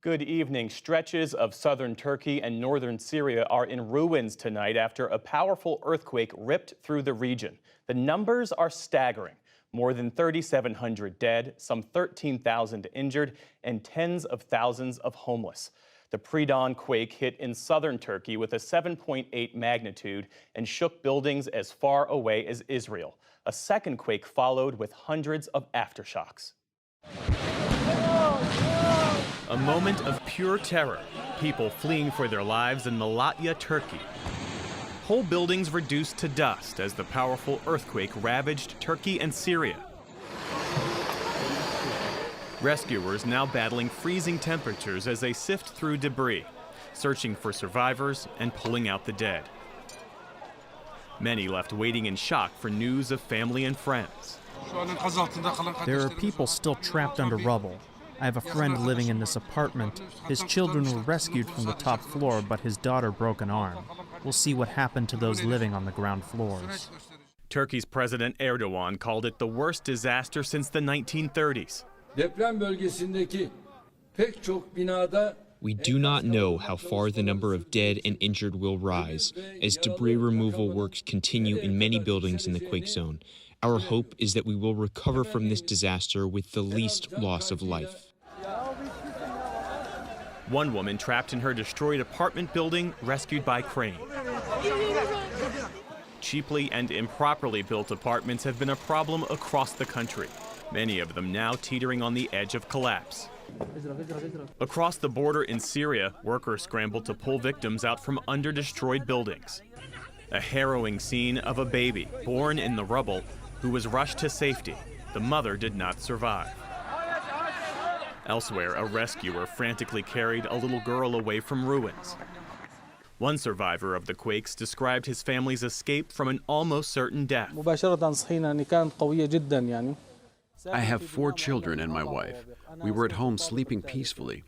Good evening. Stretches of southern Turkey and northern Syria are in ruins tonight after a powerful earthquake ripped through the region. The numbers are staggering. More than 3,700 dead, some 13,000 injured, and tens of thousands of homeless. The pre-dawn quake hit in southern Turkey with a 7.8 magnitude and shook buildings as far away as Israel. A second quake followed with hundreds of aftershocks. A moment of pure terror, people fleeing for their lives in Malatya, Turkey. Whole buildings reduced to dust as the powerful earthquake ravaged Turkey and Syria. Rescuers now battling freezing temperatures as they sift through debris, searching for survivors and pulling out the dead. Many left waiting in shock for news of family and friends. There are people still trapped under rubble. I have a friend living in this apartment. His children were rescued from the top floor, but his daughter broke an arm. We'll see what happened to those living on the ground floors. Turkey's President Erdogan called it the worst disaster since the 1930s. We do not know how far the number of dead and injured will rise as debris removal works continue in many buildings in the quake zone. Our hope is that we will recover from this disaster with the least loss of life. One woman trapped in her destroyed apartment building rescued by crane. Cheaply and improperly built apartments have been a problem across the country, many of them now teetering on the edge of collapse. Across the border in Syria, workers scrambled to pull victims out from under destroyed buildings. A harrowing scene of a baby born in the rubble who was rushed to safety. The mother did not survive. Elsewhere, a rescuer frantically carried a little girl away from ruins. One survivor of the quakes described his family's escape from an almost certain death. I have 4 children and my wife. We were at home sleeping peacefully.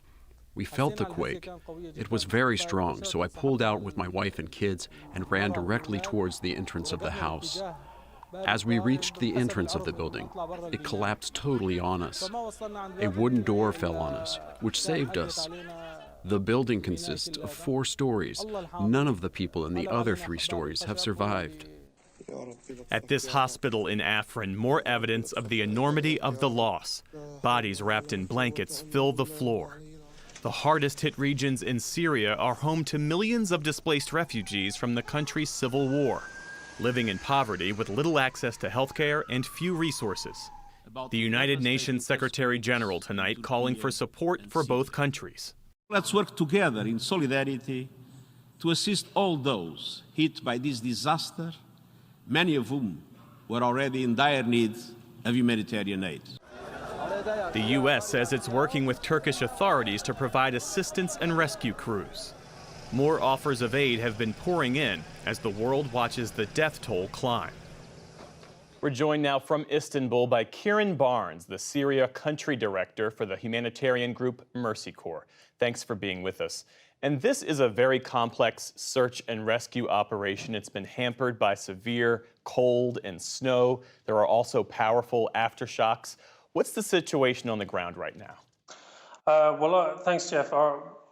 We felt the quake. It was very strong, so I pulled out with my wife and kids and ran directly towards the entrance of the house. As we reached the entrance of the building, it collapsed totally on us. A wooden door fell on us, which saved us. The building consists of 4 stories. None of the people in the other 3 stories have survived. At this hospital in Afrin, more evidence of the enormity of the loss. Bodies wrapped in blankets fill the floor. The hardest hit regions in Syria are home to millions of displaced refugees from the country's civil war, living in poverty with little access to health care and few resources. The United Nations Secretary General tonight calling for support for both countries. Let's work together in solidarity to assist all those hit by this disaster, many of whom were already in dire need of humanitarian aid. The U.S. says it's working with Turkish authorities to provide assistance and rescue crews. More offers of aid have been pouring in as the world watches the death toll climb. We're joined now from Istanbul by Kieran Barnes, the Syria Country Director for the humanitarian group Mercy Corps. Thanks for being with us. And this is a very complex search and rescue operation. It's been hampered by severe cold and snow. There are also powerful aftershocks. What's the situation on the ground right now? Thanks, Jeff.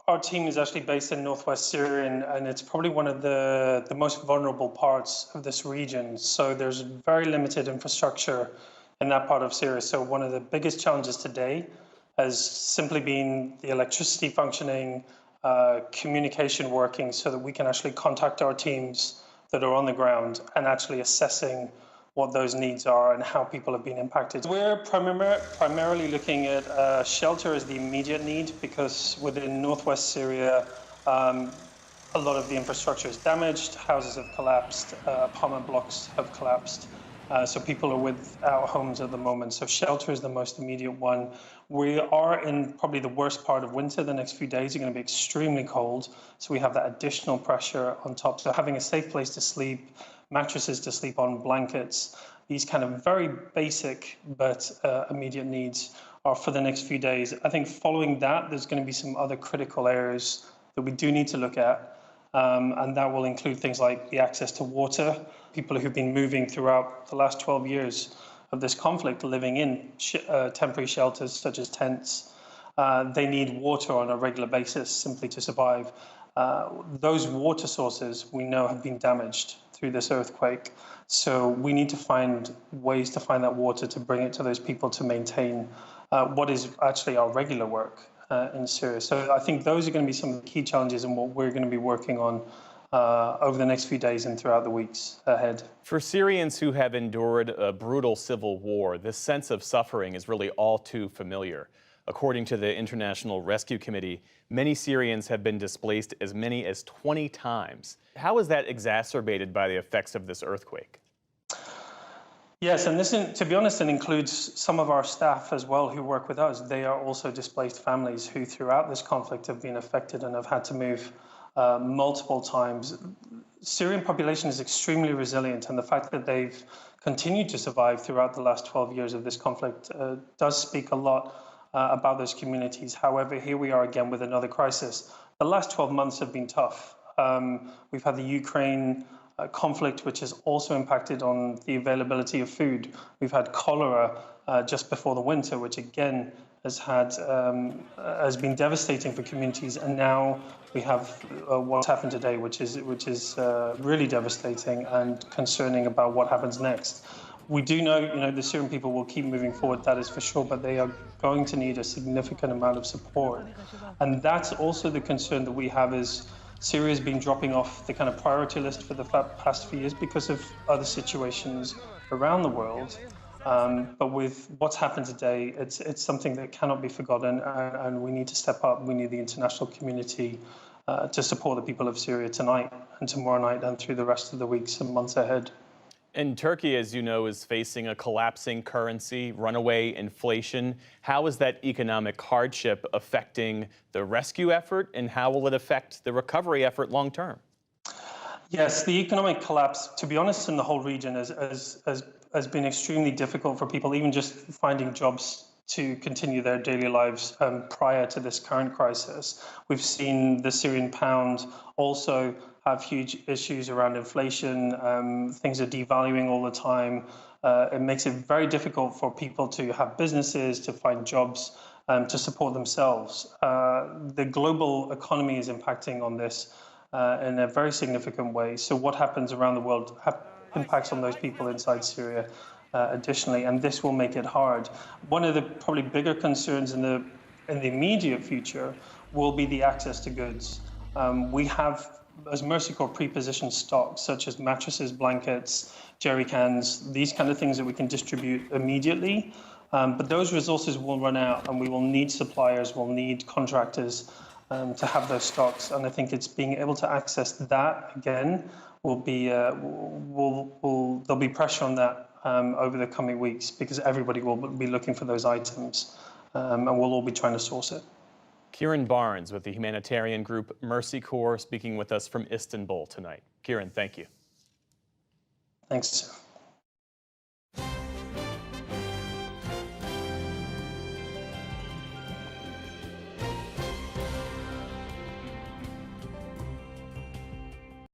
Our team is actually based in northwest Syria, and it's probably one of the most vulnerable parts of this region. So there's very limited infrastructure in that part of Syria. So one of the biggest challenges today has simply been the electricity functioning, communication working, so that we can actually contact our teams that are on the ground and actually assessing what those needs are and how people have been impacted. We're primarily looking at shelter as the immediate need, because within northwest Syria, a lot of the infrastructure is damaged, houses have collapsed, apartment blocks have collapsed, so people are without homes at the moment. So shelter is the most immediate one. We are in probably the worst part of winter. The next few days are going to be extremely cold, so we have that additional pressure on top. So having a safe place to sleep, mattresses to sleep on, blankets, these kind of very basic but immediate needs are for the next few days. I think following that, there's going to be some other critical areas that we do need to look at, and that will include things like the access to water. People who've been moving throughout the last 12 years of this conflict, living in temporary shelters such as tents, they need water on a regular basis simply to survive. Those water sources we know have been damaged through this earthquake. So we need to find ways to find that water to bring it to those people to maintain what is actually our regular work in Syria. So I think those are going to be some of the key challenges and what we're going to be working on over the next few days and throughout the weeks ahead. For Syrians who have endured a brutal civil war, this sense of suffering is really all too familiar. According to the International Rescue Committee, many Syrians have been displaced as many as 20 times. How is that exacerbated by the effects of this earthquake? Yes, and this, to be honest, it includes some of our staff as well who work with us. They are also displaced families who throughout this conflict have been affected and have had to move multiple times. Syrian population is extremely resilient, and the fact that they've continued to survive throughout the last 12 years of this conflict does speak a lot about those communities. However, here we are again with another crisis. The last 12 months have been tough. We've had the Ukraine conflict, which has also impacted on the availability of food. We've had cholera just before the winter, which again has been devastating for communities. And now we have what's happened today, which is really devastating and concerning about what happens next. We do know, the Syrian people will keep moving forward, that is for sure, but they are going to need a significant amount of support. And that's also the concern that we have is Syria has been dropping off the kind of priority list for the past few years because of other situations around the world. But with what's happened today, it's something that cannot be forgotten, and we need to step up. We need the international community to support the people of Syria tonight and tomorrow night and through the rest of the weeks and months ahead. And Turkey, as you know, is facing a collapsing currency, runaway inflation. How is that economic hardship affecting the rescue effort, and how will it affect the recovery effort long term? Yes, the economic collapse, to be honest, in the whole region has been extremely difficult for people, even just finding jobs to continue their daily lives prior to this current crisis. We've seen the Syrian pound also have huge issues around inflation. Things are devaluing all the time. It makes it very difficult for people to have businesses, to find jobs, to support themselves. The global economy is impacting on this in a very significant way. So what happens around the world impacts on those people inside Syria additionally, and this will make it hard. One of the probably bigger concerns in the immediate future will be the access to goods. We have, as Mercy Corps, pre-positioned stocks such as mattresses, blankets, jerry cans, these kind of things that we can distribute immediately. But those resources will run out, and we will need suppliers, we'll need contractors to have those stocks. And I think it's being able to access that again will be there'll be pressure on that over the coming weeks, because everybody will be looking for those items, and we'll all be trying to source it. Kieran Barnes with the humanitarian group Mercy Corps speaking with us from Istanbul tonight. Kieran, thank you. Thanks.